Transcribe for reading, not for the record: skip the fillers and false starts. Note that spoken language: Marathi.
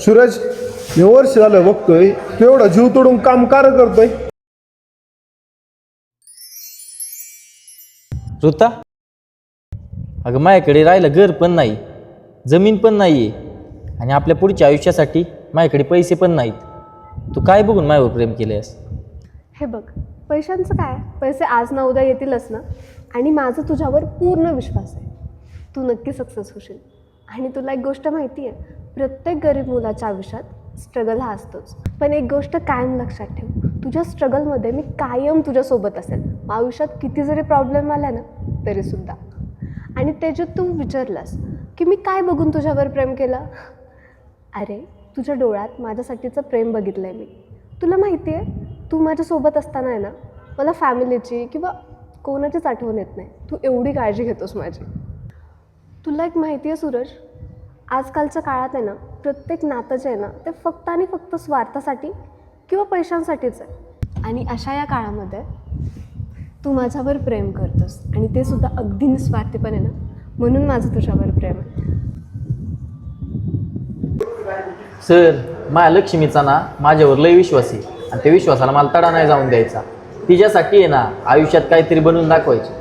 सूरज, हे वर्ष झालं बघतोय तू एवढा जीव तोडून काम करतोय. ऋता, अगं माझ्याकडे राहिलं घर पण नाही, जमीन पण नाही आहे आणि आपल्या पुढच्या आयुष्यासाठी माझ्याकडे पैसे पण नाहीत. तू काय बघून माझ्यावर प्रेम केलंस? हे बघ, पैशांचं काय, पैसे आज ना उद्या येतीलच ना. आणि माझा तुझ्यावर पूर्ण विश्वास आहे, तू नक्की सक्सेस होशील. आणि तुला एक गोष्ट माहिती आहे, प्रत्येक गरीब मुलाच्या आयुष्यात स्ट्रगल हा असतोच. पण एक गोष्ट कायम लक्षात ठेव, तुझ्या स्ट्रगलमध्ये मी कायम तुझ्यासोबत असेल. आयुष्यात किती जरी प्रॉब्लेम आला ना तरीसुद्धा. आणि ते जे तू विचारलास की मी काय बघून तुझ्यावर प्रेम केलं, अरे तुझ्या डोळ्यात माझ्यासाठीचं प्रेम बघितलं आहे मी. तुला माहिती आहे, तू माझ्यासोबत असताना आहे ना, मला फॅमिलीची किंवा कोणाचीच आठवण येत नाही. तू एवढी काळजी घेतोस माझी. तुला एक माहिती आहे सूरज, आजकालच्या काळात आहे ना, प्रत्येक नातं जे आहे ना ते फक्त आणि फक्त स्वार्थासाठी किंवा पैशांसाठीच आहे. आणि अशा या काळामध्ये तू माझ्यावर प्रेम करतोस आणि ते सुद्धा अगदी निस्वार्थीपणे ना, म्हणून माझं तुझ्यावर प्रेम आहे. सर, माझ्या लक्ष्मीचा ना माझ्यावर लय विश्वास आहे आणि त्या विश्वासाला मला तडा नाही जाऊन द्यायचा. तिच्यासाठी आहे ना आयुष्यात काहीतरी बनवून दाखवायचं.